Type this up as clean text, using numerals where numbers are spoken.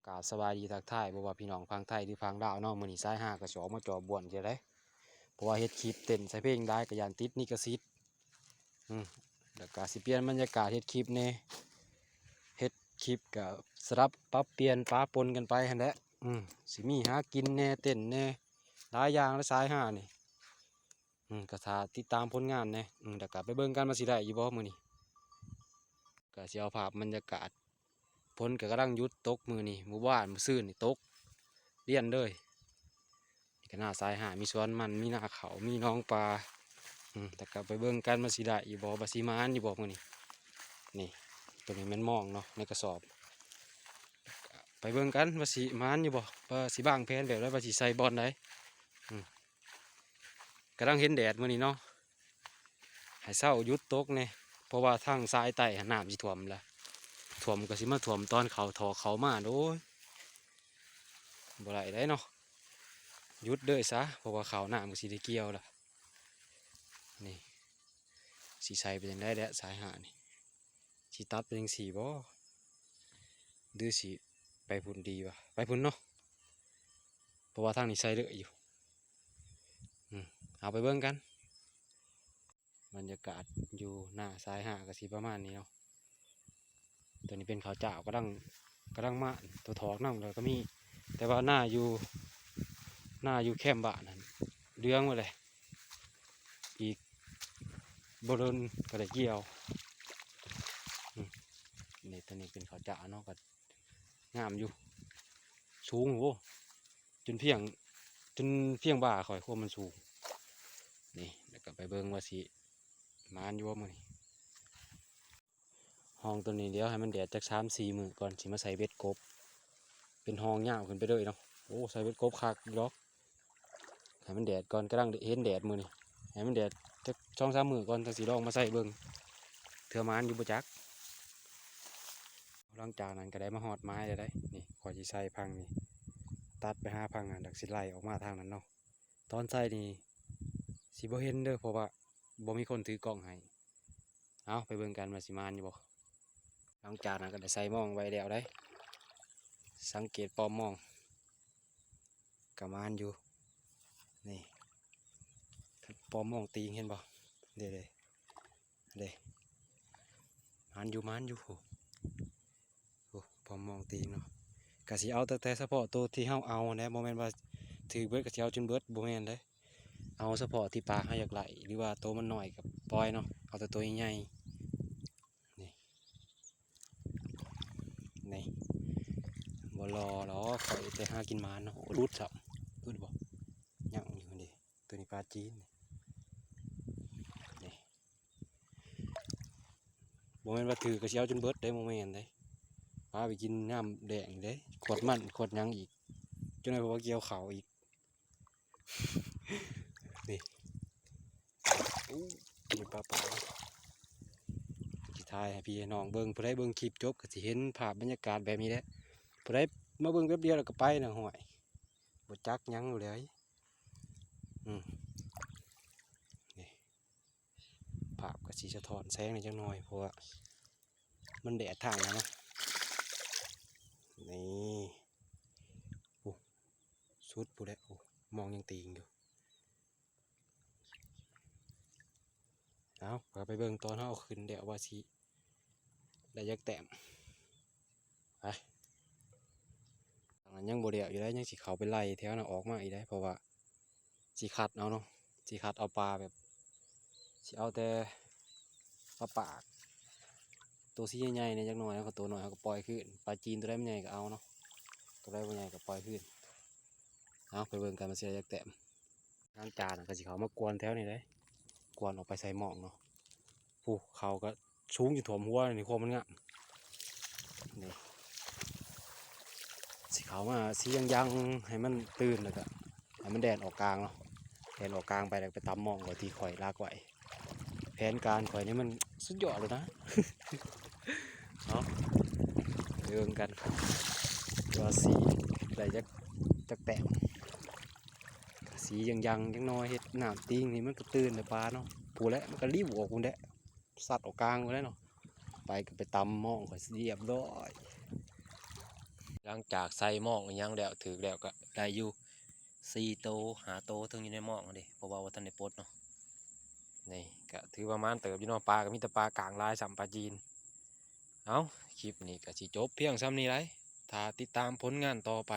กาศสบายดีทักทายบ่ว่าพี่น้องพังไทยหรือพังลาวเนาะมื้อนี้สาย5กระสอบมาจ่อบ่วนจะได้เพราะว่าเฮ็ดคลิปเต้นใส่เพลงได้ก็ย่านติดลิขสิทธิ์แล้วก็สิเปลี่ยนบรรยากาศเฮ็ดคลิปแน่เฮ็ดคลิปก็สลับปรับเปลี่ยนปะปนกันไปหั่นแหละสิมีหากินแน่เต้นแน่หลายอย่างและสาย5นี่ก็ถ้าติดตามผลงานแน่แล้วก็ไปเบิ่งกันว่าสิได้อยู่บ่มื้อนี้ก็สิเอาภาพบรรยากาศฝนก็กำลังหยุดตกมื้อนี้มื้อวานมื้อซื่นนี่ตกเลี่ยนเลยนี่ก็หน้าสายหามีสวนมันมีหน้าเขามีน้องปลาแต่ก็ไปเบิ่งกันมาสิได้อยู่บ่บาสิมานอยู่บ่มื้อนี้นี่ตัวนี้แม่นมองเนาะในกระสอบไปเบิ่งกันว่าสิมานอยู่บ่ว่าสิบางแผนแบบแล้วว่าสิใส่บอลได้กำลังเห็นแดดมื้อนี้เนาะให้เช้าหยุดตกเนี่ยเพราะว่าทางซ้ายใต้น้ำสิท่วมแล้วท่วมก็สิมาท่วมตอนเขาทอเขามาโอ้ยบ่ได้ได้เนาะหยุดเด้อซะเพราะว่าเขาน้ำก็สิได้เกี่ยวล่ะนี่สีใสเป็นยังได้แล้วสายหานี่สีตัดเป็นยังสีบ่ดื้อสีไปพุ่นดีวะไปพุ่นเนาะเพราะว่าทางนี้ใส่เลืออยู่เอาไปเบิ่งกันบรรยากาศอยู่หน้าสายหากับสีประมาณนี้เนาะตัวนี้เป็นเขาเจ้ากำลังมาตัวถอกนั่งเลยก็มีแต่ว่าหน้าอยู่แคมบ้านนั่นเลี้ยงไว้เลยอีกบริเวณก็ได้เกี่ยวนี่ตัวนี้เป็นเขาเจ้าเนาะก็งามอยู่สูงโว้จนเพียงบ่าข่อยควบมันสูงนี่แล้วก็ไปเบิ่งว่าสิมานอยู่ว่ามื้อนี้ห้องตัวนี้เดี๋ยวให้มันแดดจัก3-4 มื้อก่อนสิมาใส่เบ็ดกบเป็นห้องยาวขึ้นไปเลยเนาะโอ้ใส่เบ็ดกบคักล็อกให้มันแดดก่อนกำลังเห็นแดดมื้อนี้ให้มันแดดจัก2-3 มื้อก่อนจังสิลองมาใส่เบิ่งเถื่อมานอยู่บ่จักหลังจากนั้นก็ได้มาหอดไม้เลยได้นี่ขอจีใส่พังนี่ตัดไป5 พังดักสิไล่ออกมาทางนั้นเนาะตอนใส่นี่สิบ่เห็นเด้อเพราะว่าบ่มีคนถือกล้องให้เอาไปเบิ่งกันว่าสิมานอยู่บ่หลังจากนั้นก็ได้ใส่มองไว้แล้วได้สังเกตปอมมองกะมานอยู่นี่ปอมมองตีงเห็นบ่เด้มานอยู่พอมองตีเนาะกะสิเอาแต่เฉพาะตัวที่เฮาเอานะโมเมนต์ว่าถือเบิดกะสิเอาจนเบิดโมเมนต์เลยเอาเฉพาะที่ปลาเฮาอยากไหลหรือว่าตัวมันหน่อยกับปล่อยเนาะเอาแต่ตัวใหญ่นี่บ่รอหรอคอยแต่หากินมาเนาะรุดสับรุดบ่ยังอยู่นี่ตัวนี้ปลาจีนนี่โมเมนต์ว่าถือกะสิเอาจนเบิดได้โมเมนต์เลยปลาไปกินน้ำแดงเลยขวดมันขวดยังอีกจนในพวกเกี่ยวเขาอีกนี่นี่ปลาสิทายให้พี่น้องเบิ้งผู้ใดเบิ้งคลิปจบก็สิเห็นภาพบรรยากาศแบบนี้แหละผู้ใดมาเบิ้งแป๊บเดียวแล้วก็ไปนะห่วยบ่จักยังอยู่เลยนี่ภาพก็สิสะท้อนแสงในจังหน่อยเพราะว่ามันแดดทางนะเนาะนี่โอ้สุดผู้ใดโอ้มองยังตีงอยู่เอาไปเบิ่งตอนเขาเอาขึ้นเดี๋ยวว่าสิได้ยักแต้มไปยังบ่เดียวอยู่ได้ยังสิเขาไปไล่แถวน่ะออกมาอีกได้เพราะว่าสิคัดเอาเนาะสิคัดเอาปลาแบบสิเอาแต่ปลาปากตัวสีใหญ่ๆเนี่ยจักหน่อยแล้วก็ตัวหน่อยเขาก็ปล่อยขึ้นปลาจีนตัวได้ไม่ใหญ่ก็เอาเนาะตัวได้ไม่ใหญ่ก็ปล่อยขึ้นเอาไปเบิ่งกันมาเสียยักแต้มล้างจานก็สิเขามากวนแถวนี้ได้กวนออกไปใส่หมองเนาะผู้เขาก็สูงอยู่ถ่วมหัวนี่โคมันงะนี่สีขาวมาสียังให้มันตื่นแล้วก็ให้มันแดดออกกลางเนาะแดดออกกลางไปแล้วไปตำมองไว้ที่ข่อยลากไว้แผนการข่อยนี่มันสุดยอดเลยนะ เนาะเรื่องกันตัวสีอะไรจักแตกสียังน้อยเห็ดหนามตีงนี่มันก็ตื่นเลยปลาเนาะผูแล้วมันก็รีบออกคุณแดะสัตว์ออกกลางไปแล้วเนาะไปก็ไปตำมองข่อยเรียบร้อย หลังจากใส่หม้องอิหยังแล้วถือแล้วก็ได้อยู่4 โตว5 โตวถึงอยู่ในหม้องเด้เพราะว่าท่านได้ปลดเนาะนี่ก็ถือประมาณเติบอยู่เนาะปลาก็มีแต่ปลากลางลายสัมปลาจีนเอาคลิปนี้ก็สิจบเพียงซ้ำนี้ไรถ้าติดตามผลงานต่อไป